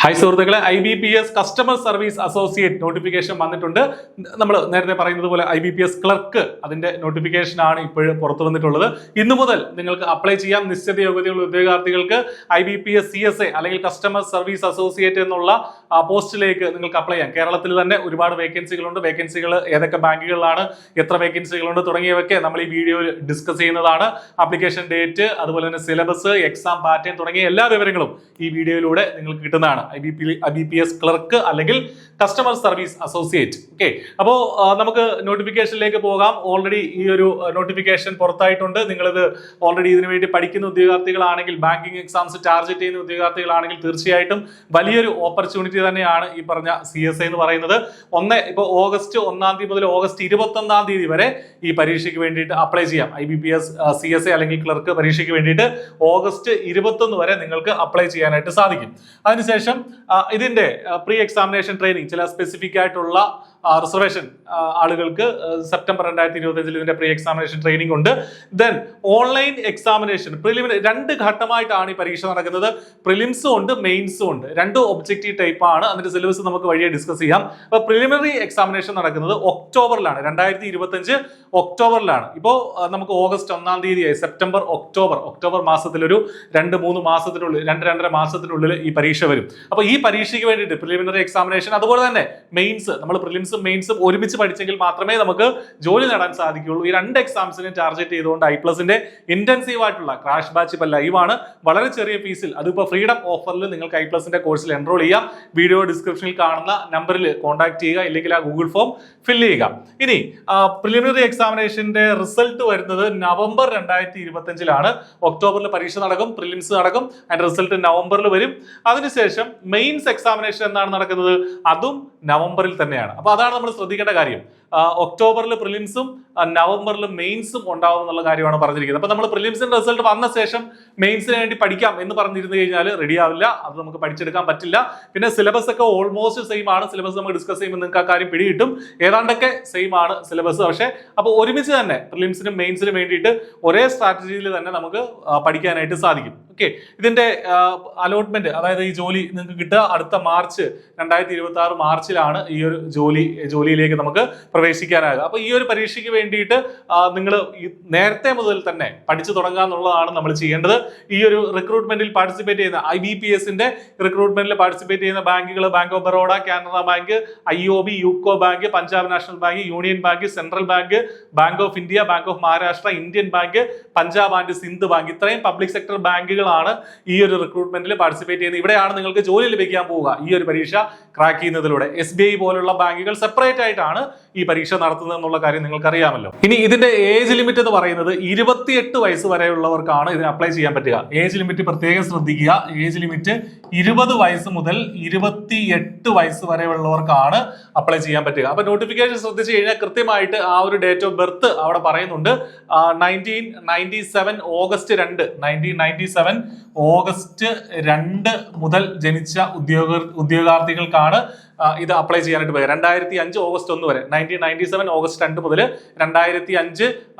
Hi സുഹൃത്തുക്കളെ, IBPS customer service associate notification വന്നിട്ടുണ്ട്. നമ്മൾ നേരത്തെ പറയുന്നത് പോലെ IBPS ക്ലർക്ക് അതിന്റെ നോട്ടിഫിക്കേഷൻ ആണ് ഇപ്പോൾ പുറത്തു വന്നിട്ടുള്ളത്. ഇന്നു മുതൽ നിങ്ങൾക്ക് അപ്ലൈ ചെയ്യാം. നിശ്ചിത യോഗ്യതയുള്ള ഉദ്യോഗാർത്ഥികൾക്ക് IBPS CSA അല്ലെങ്കിൽ കസ്റ്റമർ സർവീസ് അസോസിയേറ്റ് എന്നുള്ള പോസ്റ്റിലേക്ക് നിങ്ങൾക്ക് അപ്ലൈ ചെയ്യാം. കേരളത്തിൽ തന്നെ ഒരുപാട് വേക്കൻസികളുണ്ട്. വേക്കൻസികൾ ഏതൊക്കെ ബാങ്കുകളിലാണ്, എത്ര വേക്കൻസികളുണ്ട് തുടങ്ങിയവയൊക്കെ നമ്മൾ ഈ വീഡിയോയിൽ ഡിസ്കസ് ചെയ്യുന്നതാണ്. ആപ്ലിക്കേഷൻ ഡേറ്റ്, അതുപോലെ തന്നെ സിലബസ്, എക്സാം പാറ്റേൺ തുടങ്ങിയ എല്ലാ വിവരങ്ങളും ഈ വീഡിയോയിലൂടെ നിങ്ങൾക്ക് കിട്ടുന്നതാണ്. IBPS ക്ലർക്ക് അല്ലെങ്കിൽ കസ്റ്റമർ സർവീസ് അസോസിയേറ്റ്. ഓക്കെ, അപ്പോൾ നമുക്ക് നോട്ടിഫിക്കേഷനിലേക്ക് പോകാം. ഓൾറെഡി ഈ ഒരു നോട്ടിഫിക്കേഷൻ പുറത്തായിട്ടുണ്ട്. നിങ്ങളിത് ഓൾറെഡി ഇതിനു വേണ്ടി പഠിക്കുന്ന ഉദ്യോഗാർത്ഥികളാണെങ്കിൽ, ബാങ്കിങ് എക്സാംസ് ടാർഗറ്റ് ചെയ്യുന്ന ഉദ്യോഗാർത്ഥികളാണെങ്കിൽ തീർച്ചയായിട്ടും വലിയൊരു ഓപ്പർച്യൂണിറ്റി തന്നെയാണ് ഈ പറഞ്ഞ CSA എന്ന് പറയുന്നത്. ഇപ്പോൾ ഓഗസ്റ്റ് 1 മുതൽ ഓഗസ്റ്റ് 21 വരെ ഈ പരീക്ഷയ്ക്ക് വേണ്ടിയിട്ട് അപ്ലൈ ചെയ്യാം. IBPS CSA അല്ലെങ്കിൽ ക്ലർക്ക് പരീക്ഷയ്ക്ക് വേണ്ടിയിട്ട് ഓഗസ്റ്റ് 21 വരെ നിങ്ങൾക്ക് അപ്ലൈ ചെയ്യാനായിട്ട് സാധിക്കും. അതിനുശേഷം ഇതിന്റെ പ്രീ എക്സാമിനേഷൻ ട്രെയിനിങ്, ചില സ്പെസിഫിക് ആയിട്ടുള്ള റിസർവേഷൻ ആളുകൾക്ക് സെപ്റ്റംബർ 2025 ഇതിന്റെ പ്രീ എക്സാമിനേഷൻ ട്രെയിനിങ് ഉണ്ട്. ദെൻ ഓൺലൈൻ എക്സാമിനേഷൻ പ്രിലിമിനറി 2 ഘട്ടമായിട്ടാണ് ഈ പരീക്ഷ നടക്കുന്നത്. പ്രിലിംസും ഉണ്ട്, മെയിൻസും ഉണ്ട്. 2 ഒബ്ജക്റ്റീവ് ടൈപ്പ് ആണ്. അതിന്റെ സിലബസ് നമുക്ക് വഴിയെ ഡിസ്കസ് ചെയ്യാം. അപ്പൊ പ്രിലിമിനറി എക്സാമിനേഷൻ നടക്കുന്നത് ഒക്ടോബറിലാണ്, 2025 ഒക്ടോബറിലാണ്. ഇപ്പോൾ നമുക്ക് ഓഗസ്റ്റ് 1 സെപ്റ്റംബർ ഒക്ടോബർ മാസത്തിൽ ഒരു 2-3 മാസത്തിനുള്ളിൽ, 2-2.5 മാസത്തിനുള്ളിൽ ഈ പരീക്ഷ വരും. അപ്പൊ ഈ പരീക്ഷയ്ക്ക് വേണ്ടിയിട്ട് പ്രിലിമിനറി എക്സാമിനേഷൻ, അതുപോലെ തന്നെ മെയിൻസ്, നമ്മൾ പ്രിലിംസും മെയിൻസും ഒരുമിച്ച് പഠിച്ചെങ്കിൽ മാത്രമേ നമുക്ക് ജോലി നേടാൻ സാധിക്കുകയുള്ളൂ. ഈ 2 എക്സാംസിനെ ടാർഗറ്റ് ചെയ്തുകൊണ്ട് I+ന്റെ ഇന്റൻസീവ് ആയിട്ടുള്ള ക്രാഷ് ബാച്ച് ഇപ്പൊ ലൈവ് ആണ്. വളരെ ചെറിയ ഫീസിൽ, അതിപ്പോ ഫ്രീഡം ഓഫറിൽ നിങ്ങൾക്ക് I+ന്റെ കോഴ്സിൽ എൻറോൾ ചെയ്യാം. വീഡിയോ ഡിസ്ക്രിപ്ഷനിൽ കാണുന്ന നമ്പറിൽ കോൺടാക്ട് ചെയ്യുക, ഇല്ലെങ്കിൽ ആ ഗൂഗിൾ ഫോം ഫില്ല് ചെയ്യുക. ഇനി പ്രിലിമിനറി എക്സാമിനേഷന്റെ റിസൾട്ട് വരുന്നത് നവംബർ 2025 ഒക്ടോബറിൽ പരീക്ഷ നടക്കും, പ്രിലിംസ് നടക്കും, അതിന്റെ റിസൾട്ട് നവംബറിൽ വരും. അതിനുശേഷം മെയിൻസ് എക്സാമിനേഷൻ എന്നാണ് നടക്കുന്നത്, അതും നവംബറിൽ തന്നെയാണ്. അപ്പൊ അതാണ് നമ്മൾ ശ്രദ്ധിക്കേണ്ട കാര്യം. ഒക്ടോബറിൽ പ്രിലിംസും നവംബറിൽ മെയിൻസും ഉണ്ടാവും എന്നുള്ള കാര്യമാണ് പറഞ്ഞിരിക്കുന്നത്. അപ്പൊ നമ്മൾ പ്രിലിംസിന്റെ റിസൾട്ട് വന്ന ശേഷം മെയിൻസിന് വേണ്ടി പഠിക്കാം എന്ന് പറഞ്ഞിരുന്നു കഴിഞ്ഞാൽ റെഡി ആവില്ല, അത് നമുക്ക് പഠിച്ചെടുക്കാൻ പറ്റില്ല. പിന്നെ സിലബസ് ഒക്കെ ഓൾമോസ്റ്റ് സെയിം ആണ്. സിലബസ് നമുക്ക് ഡിസ്കസ് ചെയ്യുമ്പോൾ നിങ്ങൾക്ക് ആ കാര്യം പിടികിട്ടും. ഏതാണ്ടൊക്കെ സെയിം ആണ് സിലബസ്. പക്ഷേ അപ്പോൾ ഒരുമിച്ച് തന്നെ പ്രിലിംസിനും മെയിൻസിനും വേണ്ടിയിട്ട് ഒരേ സ്ട്രാറ്റജിയിൽ തന്നെ നമുക്ക് പഠിക്കാനായിട്ട് സാധിക്കും. ഓക്കെ, ഇതിന്റെ അലോട്ട്മെന്റ്, അതായത് ഈ ജോലി നിങ്ങൾക്ക് കിട്ടുക അടുത്ത മാർച്ച് 2026 മാർച്ചിലാണ് ഈ ഒരു ജോലിയിലേക്ക് നമുക്ക് പ്രവേശിക്കാനാകുക. അപ്പൊ ഈ ഒരു പരീക്ഷയ്ക്ക് വേണ്ടിയിട്ട് നിങ്ങൾ നേരത്തെ മുതൽ തന്നെ പഠിച്ചു തുടങ്ങുക എന്നുള്ളതാണ് നമ്മൾ ചെയ്യേണ്ടത്. ഈ ഒരു റിക്രൂട്ട്മെന്റിൽ പാർട്ടിസിപ്പേറ്റ് ചെയ്യുന്ന IBPSന്റെ റിക്രൂട്ട്മെന്റിൽ പാർട്ടിസിപ്പേറ്റ് ചെയ്യുന്ന ബാങ്കുകൾ bank of Baroda, Canara bank, IOB, UCO bank, Punjab national bank, union bank, central bank, bank of India, bank of Maharashtra, Indian bank, Punjab and Sindh bank, ഇത്രയും പബ്ലിക് സെക്ടർ ബാങ്കുകളാണ് ഈ ഒരു റിക്രൂട്ട്മെന്റിൽ പാർട്ടിസിപ്പേറ്റ് ചെയ്യുന്നത്. ഇവിടെയാണ് നിങ്ങൾക്ക് ജോലി ലഭിക്കാൻ പോവുക ഈ ഒരു പരീക്ഷ ക്രാക്ക് ചെയ്യുന്നതിലൂടെ. SBI പോലുള്ള ബാങ്കുകൾ സെപ്പറേറ്റ് ആയിട്ടാണ് ഈ പരീക്ഷ നടത്തുന്നത് എന്നുള്ള കാര്യം നിങ്ങൾക്ക് അറിയാമല്ലോ. ഇനി ഇതിന്റെ ഏജ് ലിമിറ്റ് എന്ന് പറയുന്നത് 28 വയസ്സ് വരെയുള്ളവർക്കാണ് ഇതിന് അപ്ലൈ ചെയ്യാൻ പറ്റുക. ഏജ് ലിമിറ്റ് പ്രത്യേകം ശ്രദ്ധിക്കുക. ഏജ് ലിമിറ്റ് 20 വയസ്സ് മുതൽ 28 വയസ്സ് വരെയുള്ളവർക്കാണ് അപ്ലൈ ചെയ്യാൻ പറ്റുക. അപ്പൊ നോട്ടിഫിക്കേഷൻ ശ്രദ്ധിച്ചു കഴിഞ്ഞാൽ കൃത്യമായിട്ട് ആ ഒരു ഡേറ്റ് ഓഫ് ബർത്ത് അവിടെ പറയുന്നുണ്ട്. 1997 ഓഗസ്റ്റ് 2, 1997 ഓഗസ്റ്റ് 2 മുതൽ ജനിച്ച ഉദ്യോഗാർത്ഥികൾക്കാണ് ഇത് അപ്ലൈ ചെയ്യാനായിട്ട് പോയത്. 2005 ഓഗസ്റ്റ് 1 വരെ, 1997 ഓഗസ്റ്റ് 2 മുതൽ 2005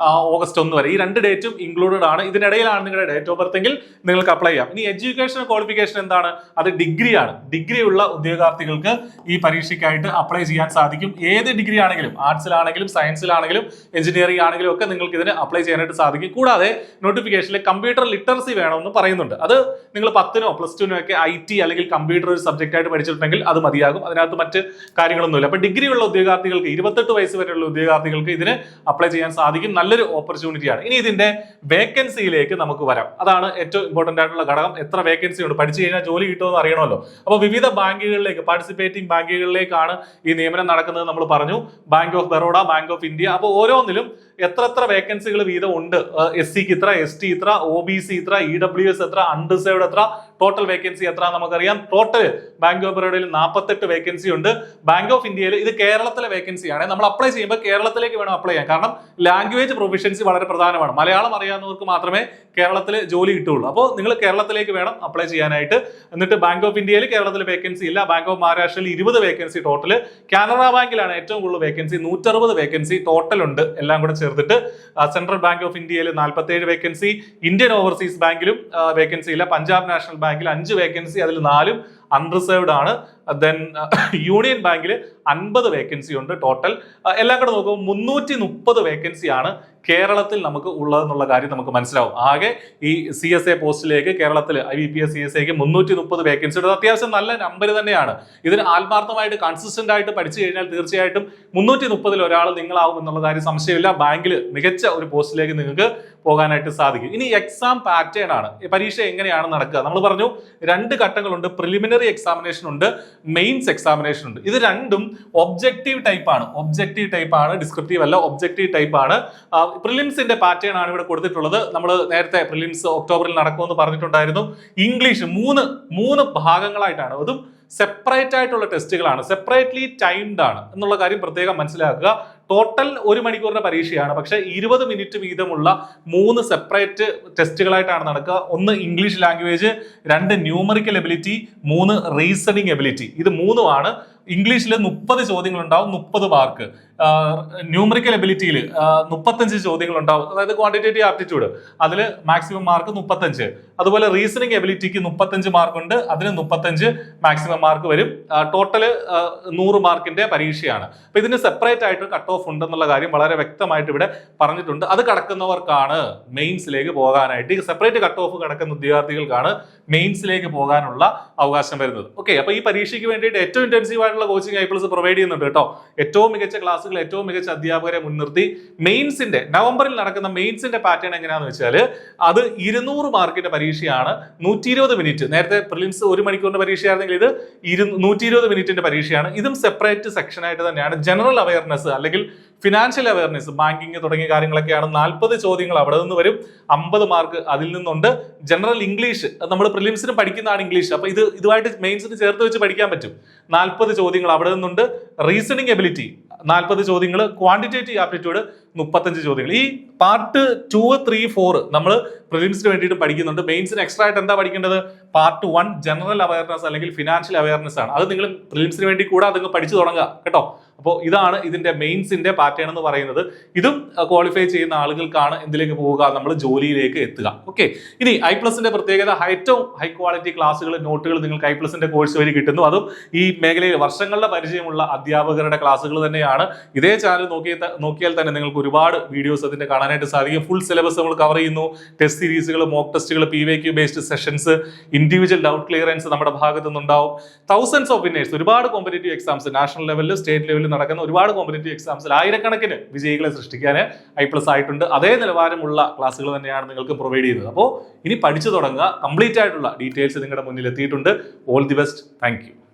ഓഗസ്റ്റ് 1 വരെ, ഈ 2 ഡേറ്റും ഇൻക്ലൂഡഡ് ആണ്. ഇതിനിടയിലാണ് നിങ്ങളുടെ ഡേറ്റ് ഓഫ് ബർത്ത് എങ്കിൽ നിങ്ങൾക്ക് അപ്ലൈ ചെയ്യാം. ഇനി എഡ്യൂക്കേഷൻ ക്വാളിഫിക്കേഷൻ എന്താണ്? അത് ഡിഗ്രിയാണ്. ഡിഗ്രി ഉള്ള ഉദ്യോഗാർത്ഥികൾക്ക് ഈ പരീക്ഷയ്ക്കായിട്ട് അപ്ലൈ ചെയ്യാൻ സാധിക്കും. ഏത് ഡിഗ്രി ആണെങ്കിലും, ആർട്സിലാണെങ്കിലും സയൻസിലാണെങ്കിലും എഞ്ചിനീയറിംഗ് ആണെങ്കിലും ഒക്കെ നിങ്ങൾക്ക് ഇതിന് അപ്ലൈ ചെയ്യാനായിട്ട് സാധിക്കും. കൂടാതെ നോട്ടിഫിക്കേഷനിൽ കമ്പ്യൂട്ടർ ലിറ്ററസി വേണമെന്ന് പറയുന്നുണ്ട്. അത് നിങ്ങൾ 10നോ +2നോ ഒക്കെ IT അല്ലെങ്കിൽ കമ്പ്യൂട്ടർ ഒരു സബ്ജക്റ്റ് ആയിട്ട് പഠിച്ചിട്ടുണ്ടെങ്കിൽ അത് മതിയാകും. അതിനകത്ത് മറ്റ് കാര്യങ്ങളൊന്നുമില്ല. അപ്പൊ ഡിഗ്രി ഉള്ള ഉദ്യോഗാർത്ഥികൾക്ക്, 28 വയസ്സ് വരെയുള്ള ഉദ്യോഗാർത്ഥികൾക്ക് ഇതിന് അപ്ലൈ ചെയ്യാൻ സാധിക്കും. നല്ലൊരു ഓപ്പർച്യൂണിറ്റിയാണ്. ഇനി ഇതിന്റെ വേക്കൻസിയിലേക്ക് നമുക്ക് വരാം. അതാണ് ഏറ്റവും ഇമ്പോർട്ടന്റ് ആയിട്ടുള്ള ഘടകം. എത്ര വേക്കൻസി ഉണ്ട്, പഠിച്ചു കഴിഞ്ഞാൽ ജോലി കിട്ടുമെന്ന് അറിയണമല്ലോ. അപ്പോൾ വിവിധ ബാങ്കുകളിലേക്ക്, പാർട്ടിസിപ്പേറ്റിംഗ് ബാങ്കുകളിലേക്കാണ് ഈ നിയമനം നടക്കുന്നത് നമ്മൾ പറഞ്ഞു. Bank of Baroda, bank of India. അപ്പോൾ ഓരോന്നിലും എത്ര വേക്കൻസികൾ വീതം ഉണ്ട്. SCക്ക് ഇത്ര, ST ഇത്ര, OBC ഇത്ര, EWS എത്ര, അൺറിസർവ്ഡ് എത്ര, ടോട്ടൽ വേക്കൻസി എത്ര നമുക്കറിയാം. ടോട്ടൽ ബാങ്ക് ഓഫ് ബറോഡയിൽ 48 വേക്കൻസി ഉണ്ട്. ബാങ്ക് ഓഫ് ഇന്ത്യയിൽ, ഇത് കേരളത്തിലെ വേക്കൻസിയാണ്. നമ്മൾ അപ്ലൈ ചെയ്യുമ്പോൾ കേരളത്തിലേക്ക് വേണം അപ്ലൈ ചെയ്യാൻ. കാരണം ലാംഗ്വേജ് പ്രൊഫിഷ്യൻസി വളരെ പ്രധാനമാണ്. മലയാളം അറിയാവുന്നവർക്ക് മാത്രമേ കേരളത്തിൽ ജോലി കിട്ടുള്ളൂ. അപ്പോൾ നിങ്ങൾ കേരളത്തിലേക്ക് വേണം അപ്ലൈ ചെയ്യാനായിട്ട്. എന്നിട്ട് ബാങ്ക് ഓഫ് ഇന്ത്യയിൽ കേരളത്തിൽ വേക്കൻസി ഇല്ല. ബാങ്ക് ഓഫ് മഹാരാഷ്ട്രയിൽ 20 വേക്കൻസി ടോട്ടൽ. കാനറ ബാങ്കിലാണ് ഏറ്റവും കൂടുതൽ വേക്കൻസി, 160 വേക്കൻസി ടോട്ടൽ ഉണ്ട് എല്ലാം കൂടെ ചേർത്തിട്ട്. സെൻട്രൽ ബാങ്ക് ഓഫ് ഇന്ത്യയിൽ 47 വേക്കൻസി. ഇന്ത്യൻ ഓവർസീസ് ബാങ്കിലും വേക്കൻസി ഇല്ല. പഞ്ചാബ് നാഷണൽ ബാങ്കിൽ 5 വേക്കൻസി, അതിൽ 4 അൺറിസർവ്ഡ് ആണ്. ദെൻ യൂണിയൻ ബാങ്കിൽ 50 വേക്കൻസി ഉണ്ട് ടോട്ടൽ. എല്ലാം കൂടെ നോക്കുമ്പോൾ 330 വേക്കൻസിയാണ് കേരളത്തിൽ നമുക്ക് ഉള്ളതെന്നുള്ള കാര്യം നമുക്ക് മനസ്സിലാവും. ആകെ ഈ CSA പോസ്റ്റിലേക്ക് കേരളത്തിൽ IBPS CSAക്ക് 330 വേക്കൻസി ഉണ്ട്. അത്യാവശ്യം നല്ല നമ്പർ തന്നെയാണ്. ഇതിന് ആത്മാർത്ഥമായിട്ട് കൺസിസ്റ്റന്റ് ആയിട്ട് പഠിച്ചു കഴിഞ്ഞാൽ തീർച്ചയായിട്ടും 330 ഒരാൾ നിങ്ങളാവും എന്നുള്ള കാര്യം സംശയമില്ല. ബാങ്കിൽ മികച്ച ഒരു പോസ്റ്റിലേക്ക് നിങ്ങൾക്ക് പോകാനായിട്ട് സാധിക്കും. ഇനി എക്സാം പാറ്റേൺ ആണ്. പരീക്ഷ എങ്ങനെയാണ് നടക്കുക? നമ്മൾ പറഞ്ഞു 2 ഘട്ടങ്ങളുണ്ട്. പ്രിലിമിനറി എക്സാമിനേഷൻ ഉണ്ട്, മെയിൻസ് എക്സാമിനേഷൻ ഉണ്ട്. ഇത് രണ്ടും ഒബ്ജക്റ്റീവ് ടൈപ്പ് ആണ്, ഡിസ്ക്രിപ്റ്റീവ് അല്ല, ഒബ്ജക്റ്റീവ് ടൈപ്പ് ആണ്. പ്രിലിംസിന്റെ പാറ്റേൺ ആണ് ഇവിടെ കൊടുത്തിട്ടുള്ളത്. നമ്മൾ നേരത്തെ പ്രിലിംസ് ഒക്ടോബറിൽ നടക്കുമെന്ന് പറഞ്ഞിട്ടുണ്ടായിരുന്നു. ഇംഗ്ലീഷ് മൂന്ന് ഭാഗങ്ങളായിട്ടാണ്, അതും സെപ്പറേറ്റ് ആയിട്ടുള്ള ടെസ്റ്റുകളാണ്, സെപ്പറേറ്റ്ലി ടൈംഡ് ആണ് എന്നുള്ള കാര്യം പ്രത്യേകം മനസ്സിലാക്കുക. ടോട്ടൽ 1 മണിക്കൂറിന്റെ പരീക്ഷയാണ്, പക്ഷേ 20 മിനിറ്റ് വീതമുള്ള 3 സെപ്പറേറ്റ് ടെസ്റ്റുകളായിട്ടാണ് നടക്കുക. 1 English language, 2 numerical ability, 3 reasoning ability. ഇത് 3ഉമാണ്. ഇംഗ്ലീഷിൽ 30 ചോദ്യങ്ങൾ ഉണ്ടാവും, 30 മാർക്ക്. ന്യൂമറിക്കൽ എബിലിറ്റിയിൽ 35 ചോദ്യങ്ങൾ ഉണ്ടാവും, അതായത് ക്വാണ്ടിറ്റേറ്റീവ് ആപ്റ്റിറ്റ്യൂഡ്, അതിൽ മാക്സിമം മാർക്ക് 35. അതുപോലെ റീസണിങ് എബിലിറ്റിക്ക് 35 മാർക്ക് ഉണ്ട്, അതിന് 35 മാക്സിമം മാർക്ക് വരും. ടോട്ടല് 100 മാർക്കിന്റെ പരീക്ഷയാണ്. അപ്പൊ ഇതിന് സെപ്പറേറ്റ് ആയിട്ട് കട്ട് ഓഫ് ഉണ്ടെന്നുള്ള കാര്യം വളരെ വ്യക്തമായിട്ട് ഇവിടെ പറഞ്ഞിട്ടുണ്ട്. അത് കടക്കുന്നവർക്കാണ് മെയിൻസിലേക്ക് പോകാനായിട്ട്, ഈ സെപ്പറേറ്റ് കട്ട് ഓഫ് കടക്കുന്ന ഉദ്യോഗാർത്ഥികൾക്കാണ് മെയിൻസിലേക്ക് പോകാനുള്ള അവകാശം വരുന്നത്. ഓക്കെ, അപ്പൊ ഈ പരീക്ഷയ്ക്ക് വേണ്ടിയിട്ട് ഏറ്റവും ഇന്റൻസീവ് ആയിട്ടുള്ള കോച്ചിങ് I+ പ്രൊവൈഡ് ചെയ്യുന്നുണ്ട് കേട്ടോ. ഏറ്റവും മികച്ച ക്ലാസ്സുകൾ, ഏറ്റവും മികച്ച അധ്യാപകരെ മുൻനിർത്തി മെയിൻസിന്റെ നവംബറിൽ നടക്കുന്ന മെയിൻസിന്റെ പാറ്റേൺ എങ്ങനെയാണെന്ന് വെച്ചാൽ അത് 200 മാർക്കിന്റെ പരീക്ഷയാണ്. 120 മിനിറ്റ്. നേരത്തെ പ്രിലിംസ് 1 മണിക്കൂറിന്റെ പരീക്ഷയായിരുന്നെങ്കിൽ ഇത് 120 മിനിറ്റിന്റെ പരീക്ഷയാണ്. ഇതും സെപ്പറേറ്റ് സെക്ഷൻ ആയിട്ട് തന്നെയാണ്. ജനറൽ അവയർനെസ് അല്ലെങ്കിൽ ഫിനാൻഷ്യൽ അവയർനെസ്, ബാങ്കിങ് തുടങ്ങിയ കാര്യങ്ങളൊക്കെയാണ്. 40 ചോദ്യങ്ങൾ അവിടെ നിന്ന് വരും, 50 മാർക്ക് അതിൽ നിന്നുണ്ട്. ജനറൽ ഇംഗ്ലീഷ് നമ്മൾ പ്രിലിംസിന് പഠിക്കുന്നതാണ് ഇംഗ്ലീഷ്, അപ്പൊ ഇതുമായിട്ട് മെയിൻസിന് ചേർത്ത് വെച്ച് പഠിക്കാൻ പറ്റും. 40 ചോദ്യങ്ങൾ അവിടെ നിന്നുണ്ട്. റീസണിങ് എബിലിറ്റി 40 ചോദ്യങ്ങൾ, ക്വാണ്ടിറ്റേറ്റീവ് ആപ്റ്റിറ്റ്യൂഡ് 35 ചോദ്യങ്ങൾ. ഈ പാർട്ട് 2, 3, 4 നമ്മൾ പ്രിലിംസിന് വേണ്ടിയിട്ട് പഠിക്കുന്നുണ്ട്. മെയിൻസിന് എക്സ്ട്രാ ആയിട്ട് എന്താ പഠിക്കേണ്ടത്? പാർട്ട് 1 ജനറൽ അവയർനെസ് അല്ലെങ്കിൽ ഫിനാൻഷ്യൽ അവയർനെസ് ആണ്. അത് നിങ്ങൾ പ്രിലിംസിന് വേണ്ടി കൂടെ അത് പഠിച്ചു തുടങ്ങുക കേട്ടോ. അപ്പോൾ ഇതാണ് ഇതിന്റെ മെയിൻസിന്റെ പാറ്റേൺ എന്ന് പറയുന്നത്. ഇതും ക്വാളിഫൈ ചെയ്യുന്ന ആളുകൾക്കാണ് എന്തിലേക്ക് പോവുക? നമ്മൾ ജോലിയിലേക്ക് എത്തുക. ഓക്കെ, ഇനി I+ന്റെ പ്രത്യേകത ഏറ്റവും ഹൈ ക്വാളിറ്റി ക്ലാസ്സുകൾ, നോട്ടുകൾ നിങ്ങൾക്ക് I+ന്റെ കോഴ്സ് വഴി കിട്ടുന്നു. അതും ഈ മേഖലയിൽ വർഷങ്ങളുടെ പരിചയമുള്ള അധ്യാപകരുടെ ക്ലാസ്സുകൾ തന്നെയാണ്. ഇതേ ചാനൽ നോക്കിയാൽ തന്നെ നിങ്ങൾക്ക് ഒരുപാട് വീഡിയോസ് അതിന്റെ കാണാനായിട്ട് സാധിക്കും. ഫുൾ സിലബസ് നമ്മൾ കവർ ചെയ്യുന്നു. ടെസ്റ്റ് സീരീസുകൾ, മോക്ക് ടെസ്റ്റുകൾ, PYQ based sessions, individual doubt clearance നമ്മുടെ ഭാഗത്തു നിന്നുണ്ടാവും. തൗസൻഡ്സ് ഓഫ് വിന്നേഴ്സ്, ഒരുപാട് കോമ്പറ്റേറ്റീവ് എക്സാംസ്, നാഷണൽ ലെവലിൽ, സ്റ്റേറ്റ് ലെവലിൽ നടക്കുന്ന ഒരുപാട് കോമ്പറ്റേറ്റീവ് എക്സാംസിൽ ആയിരക്കണക്കിന് വിജയികളെ സൃഷ്ടിക്കാൻ I+ ആയിട്ടുണ്ട്. അതേ നിലവാരമുള്ള ക്ലാസ്സുകൾ തന്നെയാണ് നിങ്ങൾക്ക് പ്രൊവൈഡ് ചെയ്യുന്നത്. അപ്പോൾ ഇനി പഠിച്ചു തുടങ്ങുക. കംപ്ലീറ്റ് ആയിട്ടുള്ള ഡീറ്റെയിൽസ് നിങ്ങളുടെ മുന്നിൽ എത്തിയിട്ടുണ്ട്. All the best. Thank you.